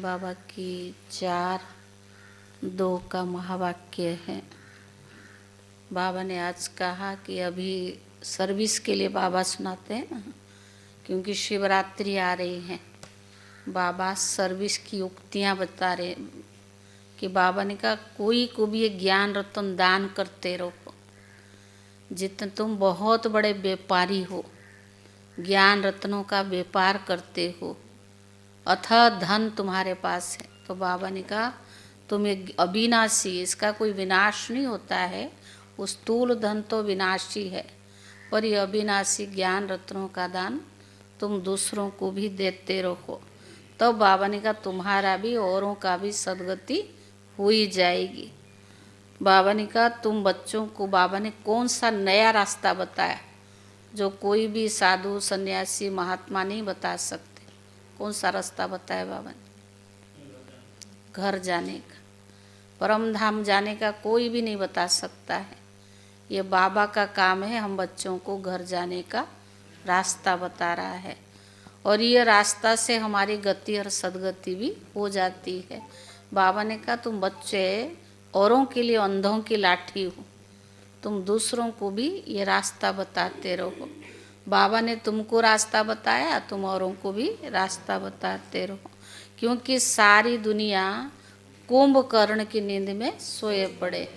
बाबा की 4:2 का महावाक्य है। बाबा ने आज कहा कि अभी सर्विस के लिए बाबा सुनाते हैं ना, क्योंकि शिवरात्रि आ रही है। बाबा सर्विस की उक्तियाँ बता रहे कि बाबा ने कहा कोई को भी ये ज्ञान रत्न दान करते रहो। जितने तुम बहुत बड़े व्यापारी हो, ज्ञान रत्नों का व्यापार करते हो, अथाह धन तुम्हारे पास है, तो बाबा ने कहा तुम एक अविनाशी, इसका कोई विनाश नहीं होता है। उस स्थूल धन तो विनाशी है, पर ये अविनाशी ज्ञान रत्नों का दान तुम दूसरों को भी देते रहो। तो बाबा ने कहा तुम्हारा भी औरों का भी सदगति हो ही जाएगी। बाबा ने कहा तुम बच्चों को बाबा ने कौन सा नया रास्ता बताया जो कोई भी साधु सन्यासी महात्मा नहीं बता सकते। कौन सा रास्ता बताया बाबा ने? घर जाने का, परम धाम जाने का कोई भी नहीं बता सकता है। ये बाबा का काम है, हम बच्चों को घर जाने का रास्ता बता रहा है। और ये रास्ता से हमारी गति और सदगति भी हो जाती है। बाबा ने कहा तुम बच्चे औरों के लिए अंधों की लाठी हो, तुम दूसरों को भी ये रास्ता बताते रहो। बाबा ने तुमको रास्ता बताया, तुम औरों को भी रास्ता बताते रहो, क्योंकि सारी दुनिया कुंभकर्ण की नींद में सोए पड़े।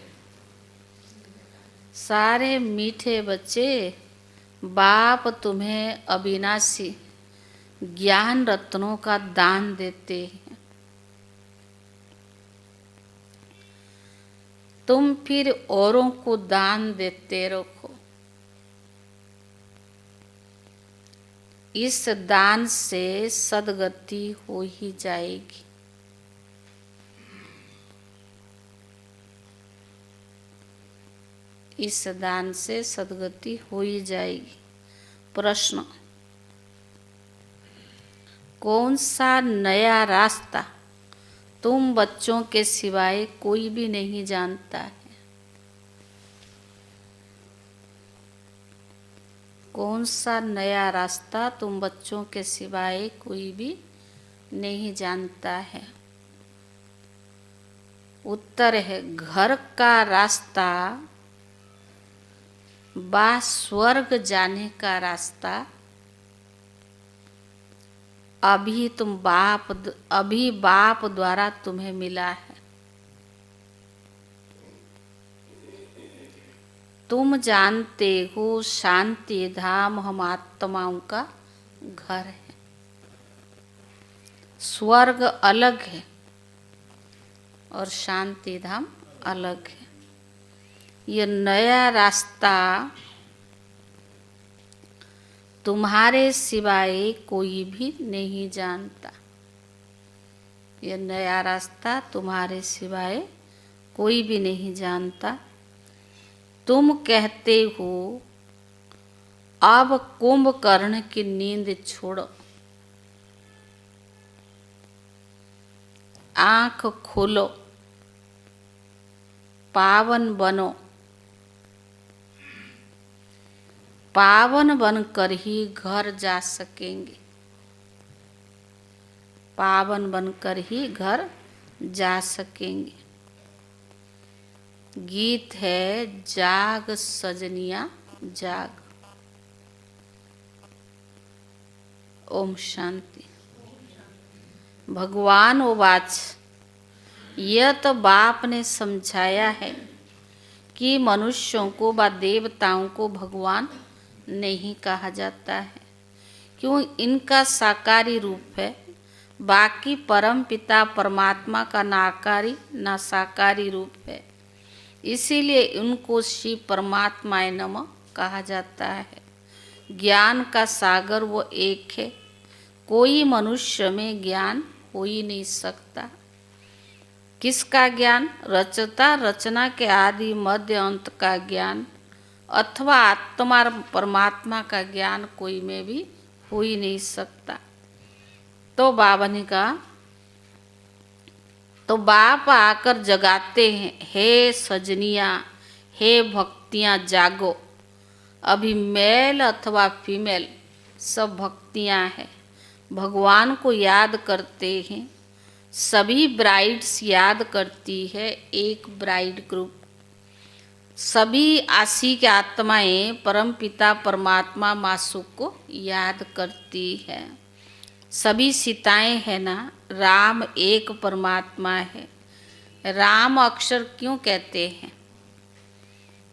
सारे मीठे बच्चे बाप तुम्हें अविनाशी ज्ञान रत्नों का दान देते हैं, तुम फिर औरों को दान देते रहो। इस दान से सदगति हो ही जाएगी। इस दान से सदगति हो ही जाएगी। प्रश्न, कौन सा नया रास्ता तुम बच्चों के सिवाय कोई भी नहीं जानता है? कौन सा नया रास्ता तुम बच्चों के सिवाय कोई भी नहीं जानता है? उत्तर है घर का रास्ता बा स्वर्ग जाने का रास्ता अभी बाप द्वारा तुम्हें मिला है। तुम जानते हो शांति धाम हम आत्माओं का घर है। स्वर्ग अलग है और शांति धाम अलग है। ये नया रास्ता तुम्हारे सिवाय कोई भी नहीं जानता। ये नया रास्ता तुम्हारे सिवाय कोई भी नहीं जानता। तुम कहते हो अब कुंभकर्ण की नींद छोड़ो, आंख खोलो, पावन बनो। पावन बनकर ही घर जा सकेंगे। पावन बनकर ही घर जा सकेंगे। गीत है जाग सजनिया जाग। ओम शांति। भगवान उवाच, यह तो बाप ने समझाया है कि मनुष्यों को व देवताओं को भगवान नहीं कहा जाता है, क्यों? इनका साकारी रूप है। बाकी परम पिता परमात्मा का ना आकारी ना साकारी रूप है, इसीलिए उनको शिव परमात्माय नमः कहा जाता है। ज्ञान का सागर वो एक है, कोई मनुष्य में ज्ञान हो ही नहीं सकता। किसका ज्ञान? रचता रचना के आदि मध्य अंत का ज्ञान अथवा आत्मा परमात्मा का ज्ञान कोई में भी हो ही नहीं सकता। तो बाबा ने कहा, तो बाप आकर जगाते हैं, हे सजनिया, हे भक्तियाँ जागो। अभी मेल अथवा फीमेल सब भक्तियाँ हैं, भगवान को याद करते हैं, सभी ब्राइड्स याद करती है एक ब्राइड ग्रुप। सभी आशिक आत्माएं परमपिता परमात्मा मासूक को याद करती है। सभी सीताएं है ना, राम एक परमात्मा है। राम अक्षर क्यों कहते हैं?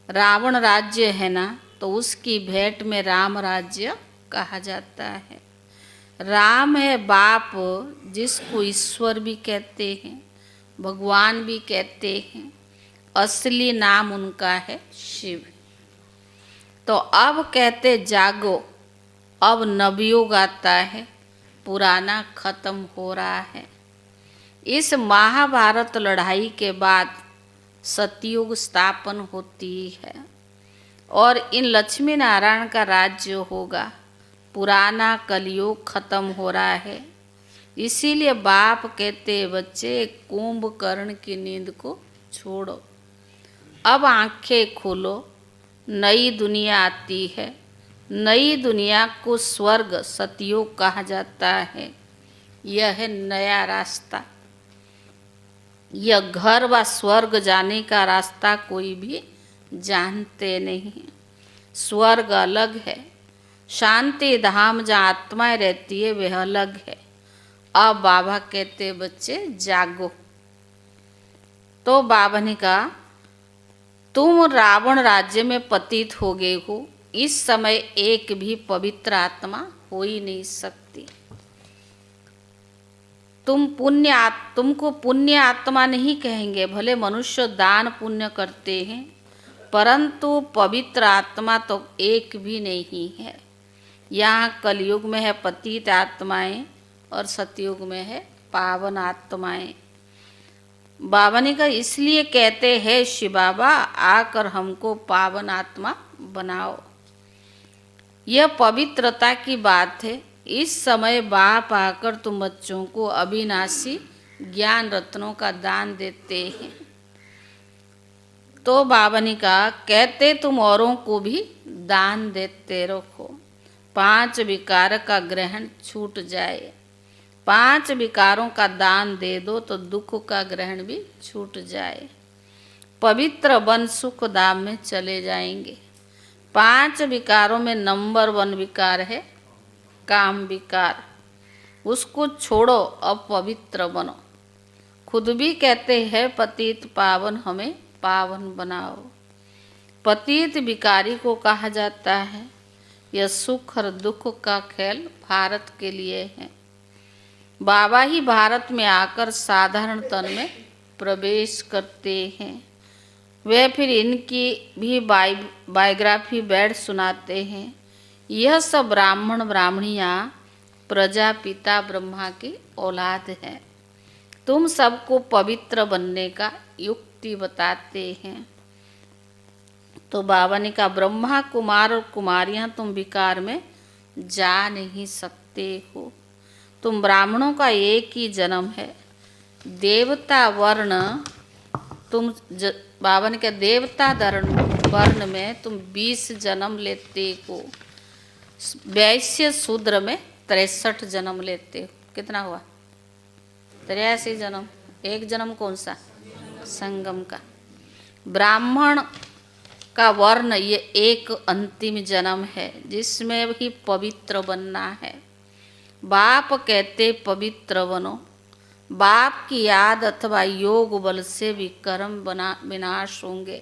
रावण राज्य है ना, तो उसकी भेंट में राम राज्य कहा जाता है। राम है बाप, जिसको ईश्वर भी कहते हैं, भगवान भी कहते हैं। असली नाम उनका है शिव। तो अब कहते जागो, अब नवयुग आता है, पुराना खत्म हो रहा है। इस महाभारत लड़ाई के बाद सतयुग स्थापन होती है और इन लक्ष्मी नारायण का राज्य होगा। पुराना कलयुग खत्म हो रहा है। इसीलिए बाप कहते बच्चे, कुंभकर्ण की नींद को छोड़ो, अब आंखें खोलो, नई दुनिया आती है। नई दुनिया को स्वर्ग सतयुग कहा जाता है। यह है नया रास्ता। यह घर व स्वर्ग जाने का रास्ता कोई भी जानते नहीं। स्वर्ग अलग है, शांति धाम जहाँ आत्माएं रहती है वह अलग है। अब बाबा कहते बच्चे जागो। तो बाबा ने कहा, तुम रावण राज्य में पतित हो गए हो। इस समय एक भी पवित्र आत्मा हो ही नहीं सकती। तुमको पुण्य आत्मा नहीं कहेंगे, भले मनुष्य दान पुण्य करते हैं, परंतु पवित्र आत्मा तो एक भी नहीं है। यहाँ कलयुग में है पतित आत्माएं और सतयुग में है पावन आत्माएं। बाबा ने कहा, इसलिए कहते हैं शिव बाबा, आकर हमको पावन आत्मा बनाओ। यह पवित्रता की बात है। इस समय बाप आकर तुम बच्चों को अविनाशी ज्ञान रत्नों का दान देते हैं। तो बाबा ने कहा, कहते तुम औरों को भी दान देते रखो, 5 विकार का ग्रहण छूट जाए। 5 विकारों का दान दे दो तो दुख का ग्रहण भी छूट जाए। पवित्र बन सुख धाम में चले जाएंगे। 5 विकारों में नंबर 1 विकार है काम विकार। उसको छोड़ो, अब पवित्र बनो। खुद भी कहते हैं पतित पावन, हमें पावन बनाओ। पतित विकारी को कहा जाता है। यह सुख और दुख का खेल भारत के लिए है। बाबा ही भारत में आकर साधारण तन में प्रवेश करते हैं। वे फिर इनकी भी बायोग्राफी बैठ सुनाते हैं। यह सब ब्राह्मण ब्राह्मणियाँ प्रजापिता ब्रह्मा की औलाद है। तुम सबको पवित्र बनने का युक्ति बताते हैं। तो बाबा ने कहा, ब्रह्मा कुमार और कुमारियाँ तुम विकार में जा नहीं सकते हो। तुम ब्राह्मणों का एक ही जन्म है। देवता वर्ण बाबा ने कहा, देवता वर्ण में तुम 20 जन्म लेते हो। वैश्य शूद्र में 63 जन्म लेते हो। कितना हुआ? 83 जन्म। एक जन्म कौन सा? संगम का। ब्राह्मण का वर्ण ये एक अंतिम जन्म है, जिसमें भी पवित्र बनना है। बाप कहते पवित्र बनो। बाप की याद अथवा योग बल से विकर्म विनाश होंगे।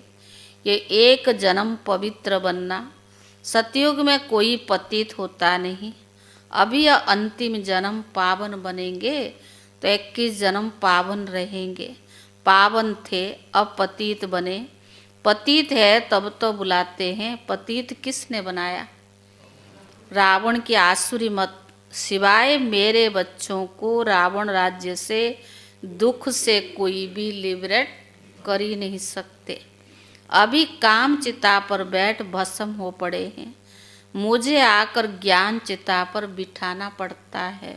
ये एक जन्म पवित्र बनना। सतयुग में कोई पतित होता नहीं। अभी यह अंतिम जन्म पावन बनेंगे तो 21 जन्म पावन रहेंगे। पावन थे, अब पतित बने। पतित है तब तो बुलाते हैं। पतित किसने बनाया? रावण की आसुरी मत। सिवाय मेरे बच्चों को रावण राज्य से दुख से कोई भी लिबरेट कर ही नहीं सकते। अभी काम चिता पर बैठ भस्म हो पड़े हैं। मुझे आकर ज्ञान चिता पर बिठाना पड़ता है।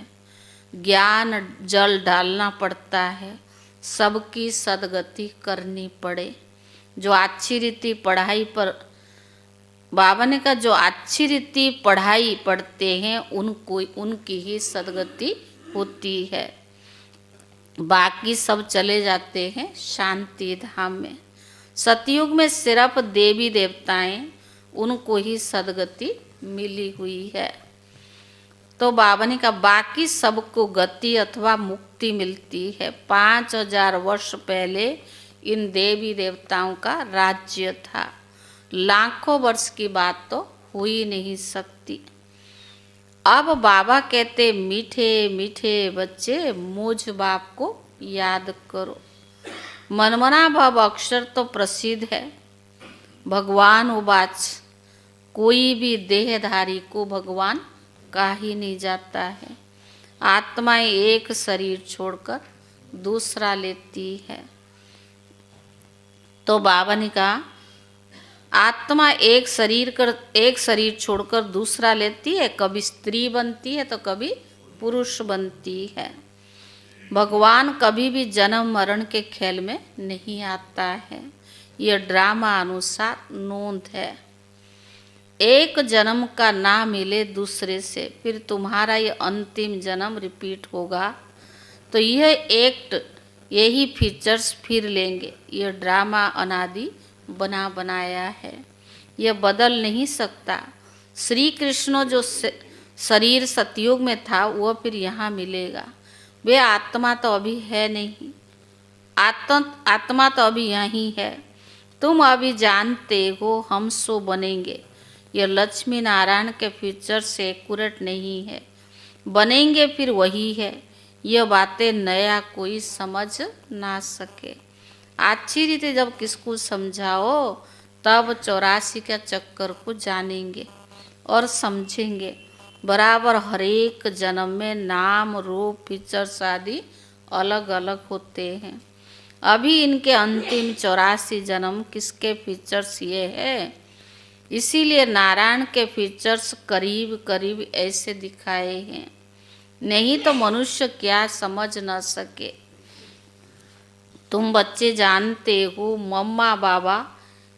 ज्ञान जल डालना पड़ता है। सबकी सदगति करनी पड़े। जो अच्छी रीति पढ़ाई पर बाबा ने कहा, जो अच्छी रीति पढ़ाई पढ़ते हैं उनको उनकी ही सदगति होती है। बाकी सब चले जाते हैं शांति धाम में। सतयुग में सिर्फ देवी देवताएं, उनको ही सदगति मिली हुई है। तो बाबा ने कहा बाकी सबको गति अथवा मुक्ति मिलती है। 5000 वर्ष पहले इन देवी देवताओं का राज्य था। लाखों वर्ष की बात तो हो ही नहीं सकती। अब बाबा कहते मीठे मीठे बच्चे मुझ बाप को याद करो। मनमना भव अक्षर तो प्रसिद्ध है। भगवान उवाच, कोई भी देहधारी को भगवान कहा ही नहीं जाता है। आत्माएं एक शरीर छोड़कर दूसरा लेती है। तो बाबा ने कहा आत्मा एक शरीर छोड़कर दूसरा लेती है, कभी स्त्री बनती है तो कभी पुरुष बनती है। भगवान कभी भी जन्म मरण के खेल में नहीं आता है। यह ड्रामा अनुसार नोंद है। एक जन्म का ना मिले दूसरे से, फिर तुम्हारा ये अंतिम जन्म रिपीट होगा, तो यह एक्ट, यही फीचर्स फिर लेंगे। यह ड्रामा अनादि बना बनाया है, यह बदल नहीं सकता। श्री कृष्ण जो शरीर सतयुग में था वह फिर यहाँ मिलेगा। वे आत्मा तो अभी है नहीं, आत्मा तो अभी यहीं है। तुम अभी जानते हो हम सो बनेंगे। यह लक्ष्मी नारायण के फ्यूचर से एक्यूरेट नहीं है। बनेंगे फिर वही है। यह बातें नया कोई समझ ना सके। अच्छी रीते जब किसको समझाओ तब 84 के चक्कर को जानेंगे और समझेंगे। बराबर हर एक जन्म में नाम रूप फीचर्स आदि अलग अलग होते हैं। अभी इनके अंतिम 84 जन्म किसके फीचर्स ये है, इसीलिए नारायण के फीचर्स करीब करीब ऐसे दिखाए हैं, नहीं तो मनुष्य क्या समझ न सके। तुम बच्चे जानते हो मम्मा बाबा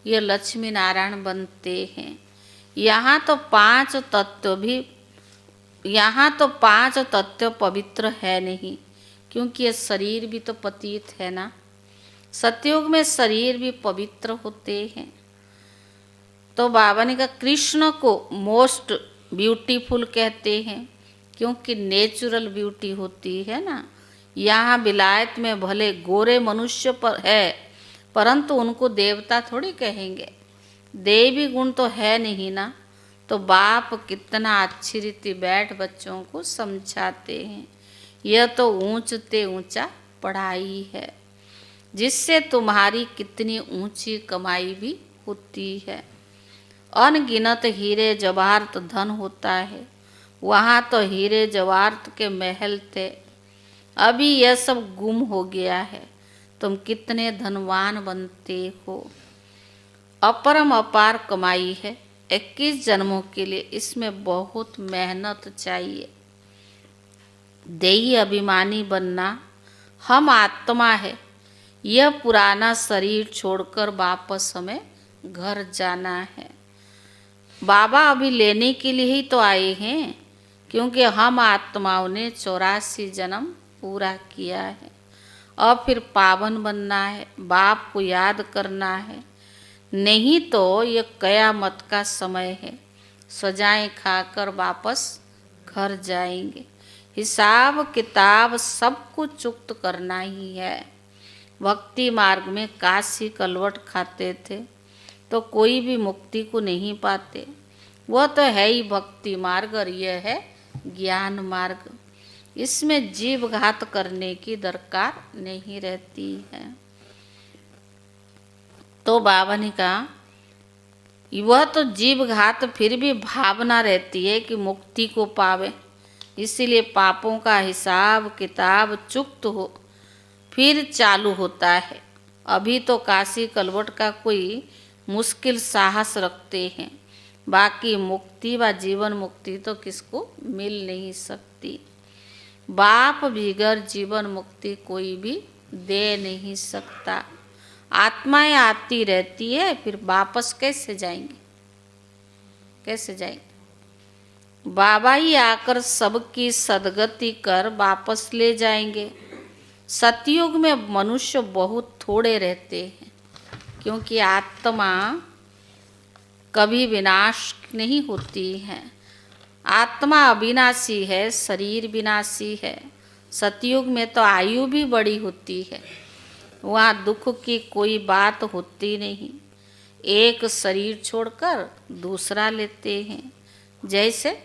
ये लक्ष्मी नारायण बनते हैं। यहाँ तो पांच तत्व पवित्र है नहीं, क्योंकि ये शरीर भी तो पतित है ना। सतयुग में शरीर भी पवित्र होते हैं। तो बाबा ने कहा कृष्ण को मोस्ट ब्यूटीफुल कहते हैं, क्योंकि नेचुरल ब्यूटी होती है ना। यहाँ विलायत में भले गोरे मनुष्य पर है, परंतु उनको देवता थोड़ी कहेंगे, देवी गुण तो है नहीं ना। तो बाप कितना अच्छी रीति बैठ बच्चों को समझाते हैं। यह तो ऊंचते ऊंचा पढ़ाई है, जिससे तुम्हारी कितनी ऊंची कमाई भी होती है। अनगिनत हीरे जवाहरत धन होता है। वहाँ तो हीरे जवाहरत के महल थे, अभी यह सब गुम हो गया है। तुम कितने धनवान बनते हो। अपरम अपार कमाई है 21 जन्मों के लिए। इसमें बहुत मेहनत चाहिए। देही अभिमानी बनना, हम आत्मा है। यह पुराना शरीर छोड़कर वापस हमें घर जाना है। बाबा अभी लेने के लिए ही तो आए हैं, क्योंकि हम आत्माओं ने 84 जन्म पूरा किया है। अब फिर पावन बनना है, बाप को याद करना है, नहीं तो ये कयामत का समय है। सजाएं खाकर वापस घर जाएंगे। हिसाब किताब सब कुछ चुक्त करना ही है। भक्ति मार्ग में काशी कलवट खाते थे तो कोई भी मुक्ति को नहीं पाते। वह तो है ही भक्ति मार्ग, और यह है ज्ञान मार्ग। इसमें जीव घात करने की दरकार नहीं रहती है। तो बाबा ने कहा वह तो जीव घात फिर भी भावना रहती है कि मुक्ति को पावे, इसीलिए पापों का हिसाब किताब चुक्त हो फिर चालू होता है। अभी तो काशी कलवट का कोई मुश्किल साहस रखते हैं, बाकी मुक्ति व जीवन मुक्ति तो किसको मिल नहीं सकती। बाप बिगर जीवन मुक्ति कोई भी दे नहीं सकता। आत्माएं आती रहती है, फिर वापस कैसे जाएंगे, कैसे जाएंगे। बाबा ही आकर सबकी सदगति कर वापस ले जाएंगे। सतयुग में मनुष्य बहुत थोड़े रहते हैं, क्योंकि आत्मा कभी विनाश नहीं होती है। आत्मा अविनाशी है, शरीर विनाशी है। सतयुग में तो आयु भी बड़ी होती है, वहाँ दुख की कोई बात होती नहीं। एक शरीर छोड़कर दूसरा लेते हैं, जैसे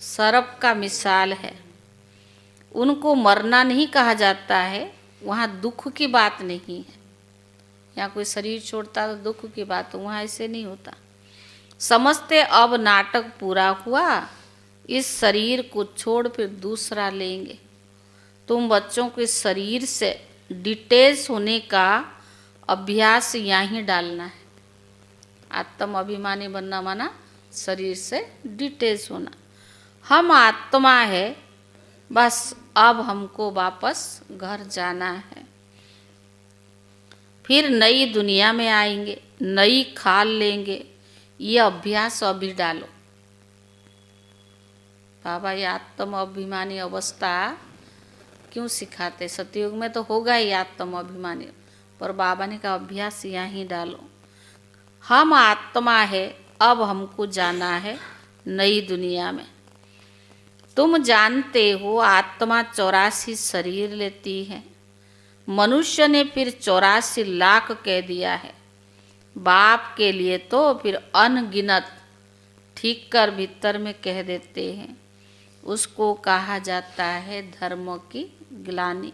सर्प का मिसाल है। उनको मरना नहीं कहा जाता है, वहाँ दुख की बात नहीं है। यहाँ कोई शरीर छोड़ता तो दुख की बात, वहाँ ऐसे नहीं होता। समझते अब नाटक पूरा हुआ, इस शरीर को छोड़ फिर दूसरा लेंगे। तुम बच्चों को इस शरीर से डिटेच होने का अभ्यास यहाँ डालना है। आत्म अभिमानी बनना माना शरीर से डिटेच होना। हम आत्मा है, बस अब हमको वापस घर जाना है। फिर नई दुनिया में आएंगे, नई खाल लेंगे। ये अभ्यास अभी डालो। बाबा ये आत्म अभिमानी अवस्था क्यों सिखाते? सतयुग में तो होगा ही आत्म अभिमानी, पर बाबा ने कहा अभ्यास यहाँ डालो। हम आत्मा है, अब हमको जाना है नई दुनिया में। तुम जानते हो आत्मा 84 शरीर लेती है। मनुष्य ने फिर 84 लाख कह दिया है। बाप के लिए तो फिर अनगिनत ठीक कर भीतर में कह देते हैं। उसको कहा जाता है धर्म की ग्लानि।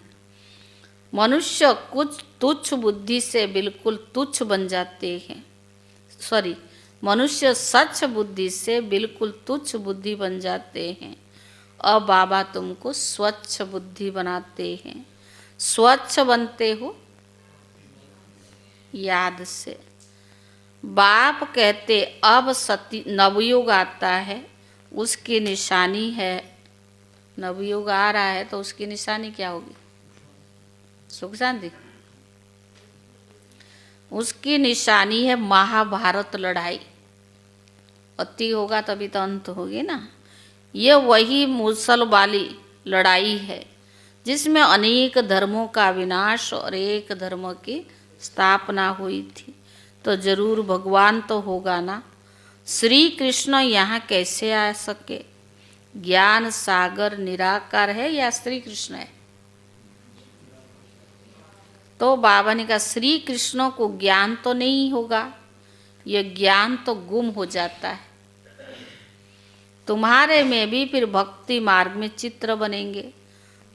मनुष्य कुछ तुच्छ बुद्धि से बिल्कुल तुच्छ बन जाते हैं। मनुष्य सच्च बुद्धि से बिल्कुल तुच्छ बुद्धि बन जाते हैं। अब बाबा तुमको स्वच्छ बुद्धि बनाते हैं। स्वच्छ बनते हो याद से। बाप कहते अब सती नवयुग आता है, उसकी निशानी है। नवयुग आ रहा है तो उसकी निशानी क्या होगी? सुख शांति। उसकी निशानी है महाभारत लड़ाई। अति होगा तभी तो अंत होगी ना। ये वही मूसल वाली लड़ाई है जिसमें अनेक धर्मों का विनाश और एक धर्म की स्थापना हुई थी। तो जरूर भगवान तो होगा ना। श्री कृष्ण यहाँ कैसे आ सके? ज्ञान सागर निराकार है या श्री कृष्ण है? तो बाबा ने कहा श्री कृष्ण को ज्ञान तो नहीं होगा, ये ज्ञान तो गुम हो जाता है। तुम्हारे में भी फिर भक्ति मार्ग में चित्र बनेंगे।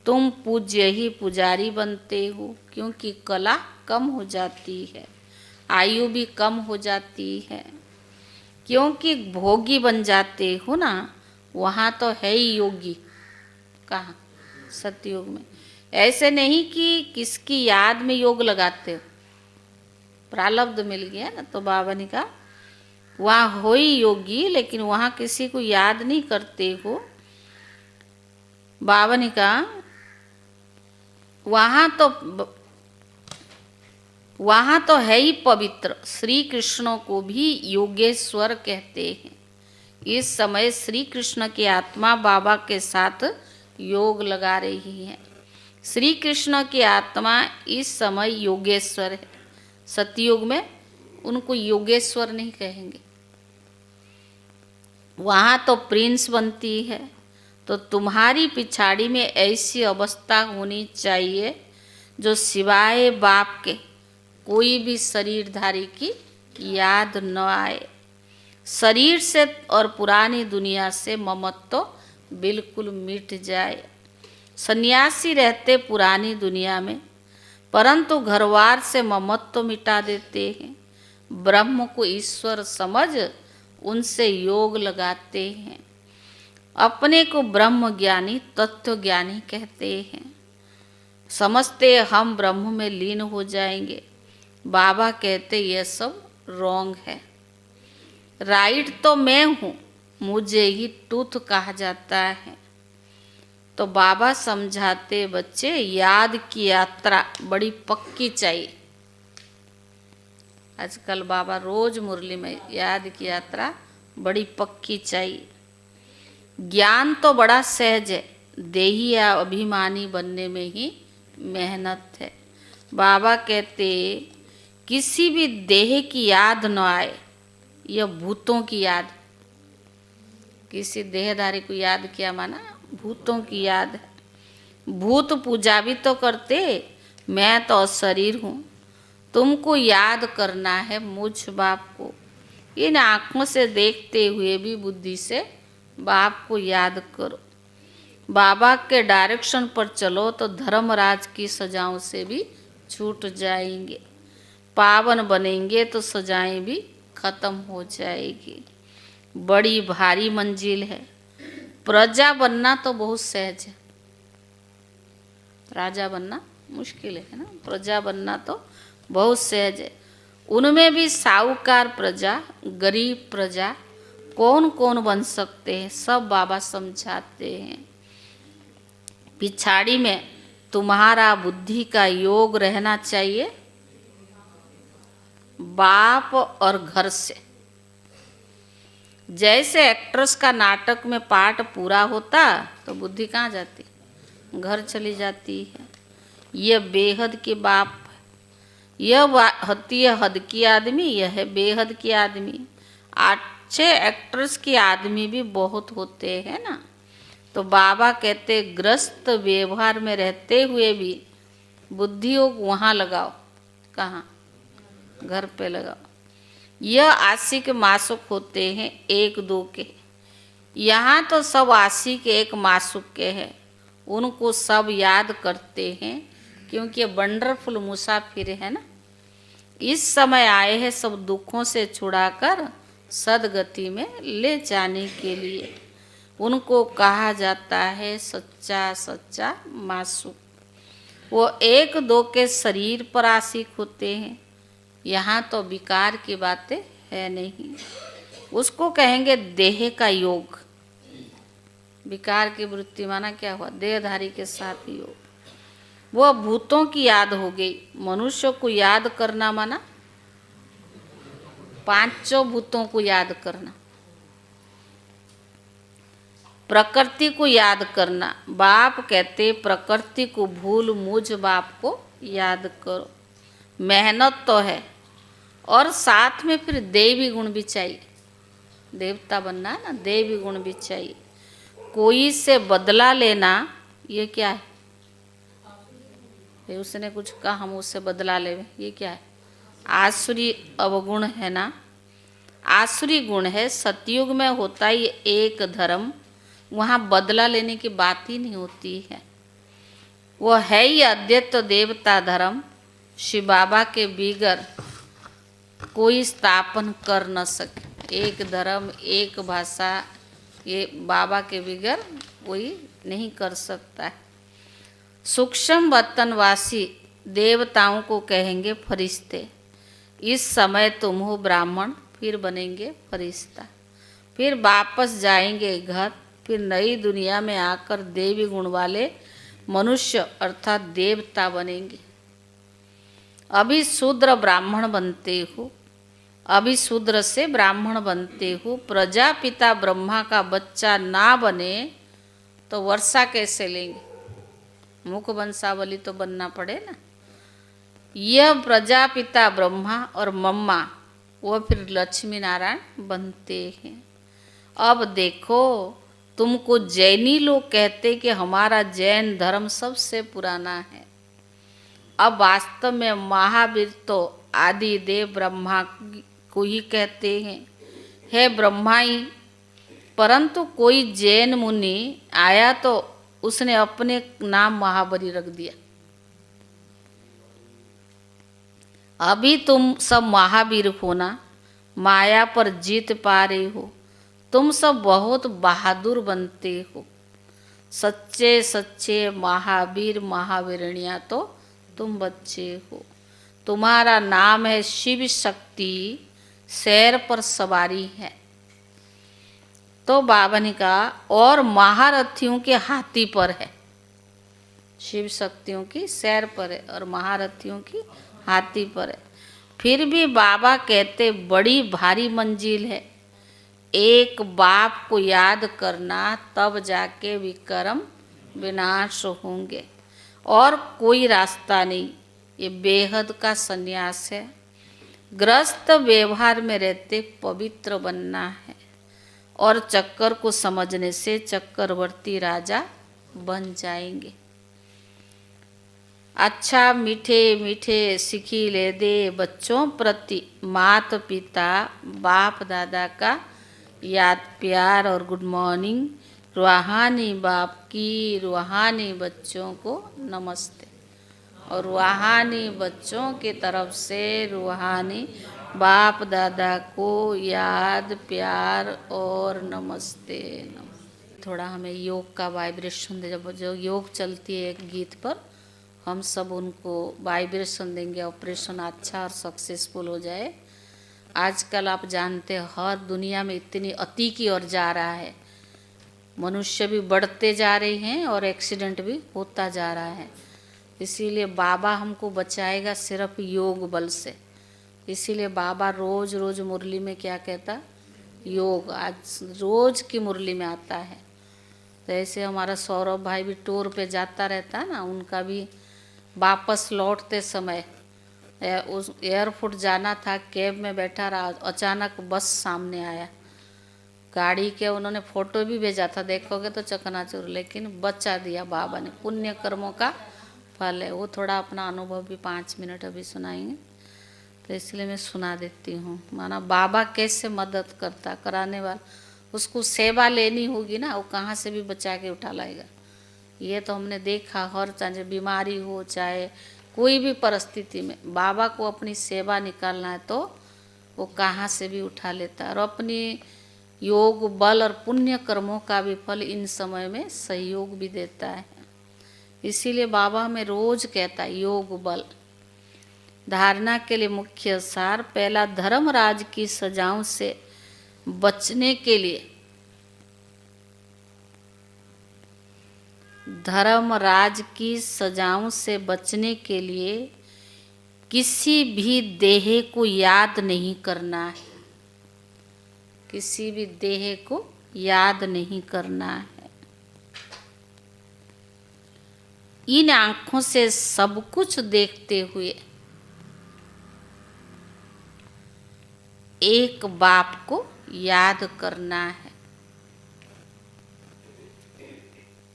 तुम पूज्य ही पुजारी बनते हो, क्योंकि कला कम हो जाती है, आयु भी कम हो जाती है, क्योंकि भोगी बन जाते हो ना। वहाँ तो है ही योगी। कहाँ? सतयुग में। ऐसे नहीं कि किसकी याद में योग लगाते हो, प्रारब्ध मिल गया ना। तो बाबा ने कहा वहाँ हो ही योगी, लेकिन वहाँ किसी को याद नहीं करते हो। बाबा ने कहा वहाँ तो है ही पवित्र। श्री कृष्ण को भी योगेश्वर कहते हैं। इस समय श्री कृष्ण की आत्मा बाबा के साथ योग लगा रही है। श्री कृष्ण की आत्मा इस समय योगेश्वर है। सतयुग में उनको योगेश्वर नहीं कहेंगे, वहाँ तो प्रिंस बनती है। तो तुम्हारी पिछाड़ी में ऐसी अवस्था होनी चाहिए जो सिवाय बाप के कोई भी शरीरधारी की याद न आए। शरीर से और पुरानी दुनिया से ममत्व तो बिल्कुल मिट जाए। सन्यासी रहते पुरानी दुनिया में, परंतु घरवार से ममत्व तो मिटा देते हैं। ब्रह्म को ईश्वर समझ उनसे योग लगाते हैं। अपने को ब्रह्म ज्ञानी तत्व ज्ञानी कहते हैं। समझते हम ब्रह्म में लीन हो जाएंगे। बाबा कहते ये सब रॉन्ग है। राइट तो मैं हूँ, मुझे ही टूथ कहा जाता है। तो बाबा समझाते बच्चे याद की यात्रा बड़ी पक्की चाहिए। आजकल बाबा रोज मुरली में याद की यात्रा बड़ी पक्की चाहिए। ज्ञान तो बड़ा सहज है, देही या अभिमानी बनने में ही मेहनत है। बाबा कहते किसी भी देह की याद न आए, यह भूतों की याद। किसी देहधारी को याद किया माना भूतों की याद है। भूत पूजा भी तो करते, मैं तो शरीर हूँ। तुमको याद करना है मुझ बाप को। इन आँखों से देखते हुए भी बुद्धि से बाप को याद करो। बाबा के डायरेक्शन पर चलो तो धर्मराज की सजाओं से भी छूट जाएंगे। पावन बनेंगे तो सजाएं भी खत्म हो जाएगी। बड़ी भारी मंजिल है। प्रजा बनना तो बहुत सहज है, राजा बनना मुश्किल है ना। प्रजा बनना तो बहुत सहज है। उनमें भी साहूकार प्रजा, गरीब प्रजा कौन कौन बन सकते हैं, सब बाबा समझाते हैं। पिछाड़ी में तुम्हारा बुद्धि का योग रहना चाहिए, बाप और घर से। जैसे एक्ट्रेस का नाटक में पार्ट पूरा होता तो बुद्धि कहाँ जाती, घर चली जाती है। यह बेहद के बाप है, यह होती है हद की आदमी, यह है बेहद की आदमी। अच्छे एक्ट्रेस के आदमी भी बहुत होते हैं ना। तो बाबा कहते ग्रस्त व्यवहार में रहते हुए भी बुद्धि वहाँ लगाओ, कहाँ, घर पे लगाओ। यह आशिक मासुक होते हैं एक दो के, यहाँ तो सब आशिक एक मासुक के हैं। उनको सब याद करते हैं क्योंकि वंडरफुल मुसाफिर है ना। इस समय आए हैं सब दुखों से छुड़ाकर सदगति में ले जाने के लिए। उनको कहा जाता है सच्चा सच्चा मासूक। वो एक दो के शरीर पर आशिक होते हैं, यहाँ तो विकार की बातें है नहीं। उसको कहेंगे देह का योग। विकार की वृत्ति माना क्या हुआ, देहधारी के साथ योग। वो भूतों की याद हो गई। मनुष्य को याद करना माना पांचों भूतों को याद करना, प्रकृति को याद करना। बाप कहते प्रकृति को भूल मुझ बाप को याद करो। मेहनत तो है और साथ में फिर देवी गुण भी चाहिए। देवता बनना है ना, देवी गुण भी चाहिए। कोई से बदला लेना ये क्या है, उसने कुछ कहा हम उससे बदला ले, ये क्या है, आसुरी अवगुण है ना। आसुरी गुण है। सतयुग में होता ही एक धर्म, वहाँ बदला लेने की बात ही नहीं होती है। वो है ही अद्वैत देवता धर्म। शिव बाबा के बिगर कोई स्थापन कर न सके। एक धर्म एक भाषा, ये बाबा के बिगर कोई नहीं कर सकता है। सूक्ष्म वतनवासी देवताओं को कहेंगे फरिश्ते। इस समय तुम हो ब्राह्मण, फिर बनेंगे फरिश्ता, फिर वापस जाएंगे घर, फिर नई दुनिया में आकर देवी गुण वाले मनुष्य अर्थात देवता बनेंगे। अभी शूद्र ब्राह्मण बनते हो, अभी शूद्र से ब्राह्मण बनते हो। प्रजापिता ब्रह्मा का बच्चा ना बने तो वर्षा कैसे लेंगे, मुख वंशावली तो बनना पड़े ना। यह प्रजापिता ब्रह्मा और मम्मा वो फिर लक्ष्मी नारायण बनते हैं। अब देखो तुमको जैनी लोग कहते कि हमारा जैन धर्म सबसे पुराना है। अब वास्तव में महावीर तो आदि देव ब्रह्मा को ही कहते हैं, है ब्रह्मा ही। परंतु कोई जैन मुनि आया तो उसने अपने नाम महाबली रख दिया। अभी तुम सब महावीर हो ना, माया पर जीत पा रहे हो। तुम सब बहुत बहादुर बनते हो। सच्चे सच्चे महावीर महावीरनिया तो तुम बच्चे हो। तुम्हारा नाम है शिव शक्ति, शेर पर सवारी है। तो बाबा ने कहा और महारथियों के हाथी पर है। शिव शक्तियों की शेर पर है और महारथियों की हाथी पर है। फिर भी बाबा कहते बड़ी भारी मंजिल है। एक बाप को याद करना, तब जाके विक्रम विनाश होंगे। और कोई रास्ता नहीं। ये बेहद का संन्यास है। ग्रस्त व्यवहार में रहते पवित्र बनना है और चक्कर को समझने से चक्रवर्ती राजा बन जाएंगे। अच्छा मीठे मीठे सीखी ले दे बच्चों प्रति माता पिता बाप दादा का याद प्यार और गुड मॉर्निंग। रूहानी बाप की रूहानी बच्चों को नमस्ते और रूहानी बच्चों की तरफ से रूहानी बाप दादा को याद प्यार और नमस्ते। थोड़ा हमें योग का वाइब्रेशन दे। जब जो योग चलती है एक गीत पर हम सब उनको वाइब्रेशन देंगे, ऑपरेशन अच्छा और सक्सेसफुल हो जाए। आजकल आप जानते हैं हर दुनिया में इतनी अति की ओर जा रहा है, मनुष्य भी बढ़ते जा रहे हैं और एक्सीडेंट भी होता जा रहा है। इसीलिए बाबा हमको बचाएगा सिर्फ योग बल से। इसीलिए बाबा रोज रोज मुरली में क्या कहता, योग। आज रोज की मुरली में आता है। तो ऐसे हमारा सौरभ भाई भी टूर पे जाता रहता है ना, उनका भी वापस लौटते समय उस एयरपोर्ट जाना था, कैब में बैठा रहा, अचानक बस सामने आया गाड़ी के। उन्होंने फोटो भी भेजा था, देखोगे तो चकनाचूर, लेकिन बचा दिया बाबा ने। पुण्य कर्मों का फल है वो। थोड़ा अपना अनुभव भी 5 मिनट अभी सुनाएंगे, तो इसलिए मैं सुना देती हूँ। माना बाबा कैसे मदद करता, कराने वाला उसको सेवा लेनी होगी ना, वो कहाँ से भी बचा के उठा लाएगा। ये तो हमने देखा, हर चाहे बीमारी हो चाहे कोई भी परिस्थिति में बाबा को अपनी सेवा निकालना है तो वो कहाँ से भी उठा लेता है। और अपनी योग बल और पुण्य कर्मों का भी फल इन समय में सहयोग भी देता है। इसीलिए बाबा हमें रोज कहता है योग बल। धारणा के लिए मुख्य सार, पहला धर्मराज की सजाओं से बचने के लिए, धर्मराज की सजाओं से बचने के लिए किसी भी देह को याद नहीं करना है। किसी भी देह को याद नहीं करना है। इन आंखों से सब कुछ देखते हुए एक बाप को याद करना है।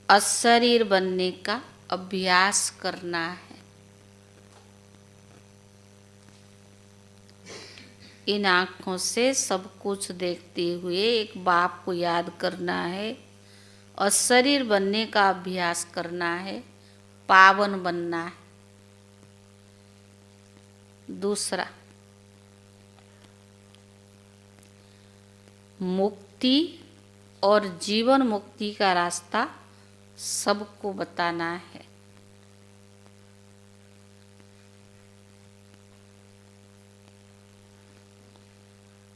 अशरीर बनने का अभ्यास करना है। इन आँखों से सब कुछ देखते हुए एक बाप को याद करना है। अशरीर बनने का अभ्यास करना है, पावन बनना है। दूसरा, मुक्ति और जीवन मुक्ति का रास्ता सबको बताना है।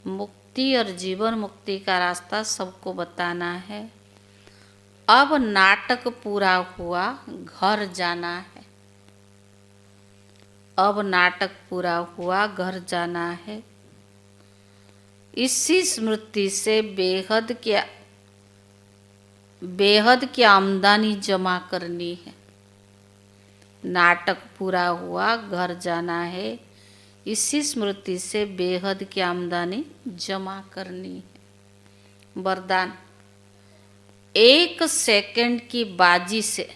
मुक्ति और जीवन मुक्ति का रास्ता सबको बताना है। अब नाटक पूरा हुआ, घर जाना है। अब नाटक पूरा हुआ, घर जाना है। इसी स्मृति से बेहद की आमदनी जमा करनी है। नाटक पूरा हुआ, घर जाना है। इसी स्मृति से बेहद की आमदनी जमा करनी है। वरदान, 1 सेकंड की बाजी से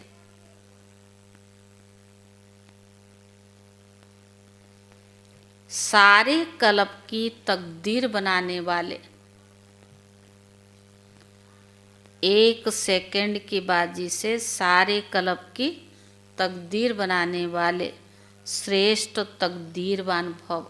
सारे कल्प की तकदीर बनाने वाले, 1 सेकंड की बाजी से सारे कल्प की तकदीर बनाने वाले श्रेष्ठ तकदीरवान भव।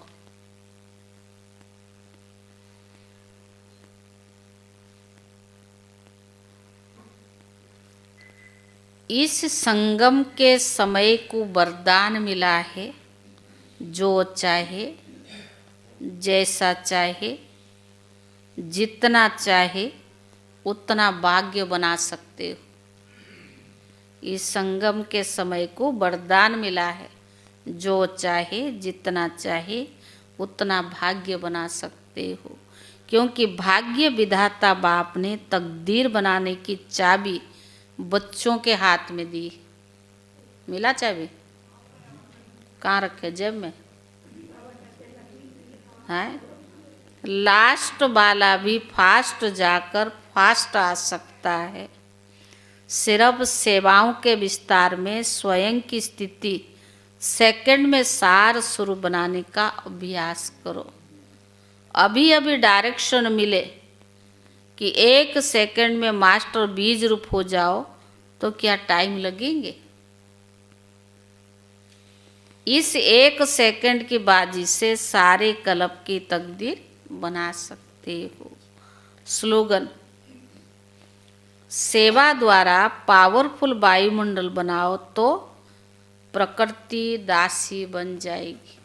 इस संगम के समय को वरदान मिला है, जो चाहे, जैसा चाहे, जितना चाहे उतना भाग्य बना सकते हो। इस संगम के समय को वरदान मिला है, जो चाहे, जितना चाहे उतना भाग्य बना सकते हो। क्योंकि भाग्य विधाता बाप ने तकदीर बनाने की चाबी बच्चों के हाथ में दी। मिला चाबी? कहाँ रखे? जेब में है? लास्ट वाला भी फास्ट जाकर फास्ट आ सकता है। सिर्फ सेवाओं के विस्तार में स्वयं की स्थिति सेकंड में सार स्वरूप बनाने का अभ्यास करो। अभी अभी डायरेक्शन मिले कि 1 सेकंड में मास्टर बीज रूप हो जाओ तो क्या टाइम लगेंगे? इस 1 सेकंड की बाजी से सारे कल्प की तकदीर बना सकते हो। स्लोगन: सेवा द्वारा पावरफुल वायुमंडल बनाओ तो प्रकृति दासी बन जाएगी।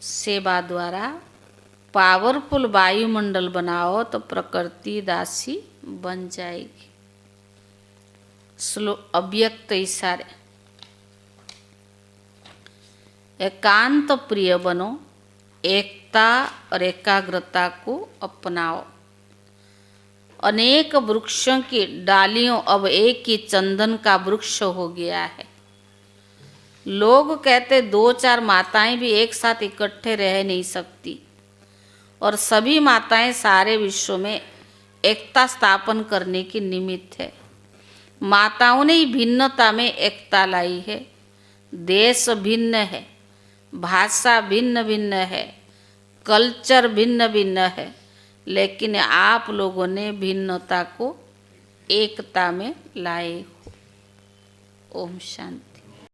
सेवा द्वारा पावरफुल वायुमंडल बनाओ तो प्रकृति दासी बन जाएगी। अव्यक्त इशारे: एकांत प्रिय बनो, एकता और एकाग्रता को अपनाओ। अनेक वृक्षों की डालियों अब एक ही चंदन का वृक्ष हो गया है। लोग कहते 2-4 माताएं भी एक साथ इकट्ठे रह नहीं सकती, और सभी माताएं सारे विश्व में एकता स्थापन करने की निमित्त है। माताओं ने ही भिन्नता में एकता लाई है। देश भिन्न है, भाषा भिन्न भिन्न है, कल्चर भिन्न भिन्न है, लेकिन आप लोगों ने भिन्नता को एकता में लाए हो। ओम शांति।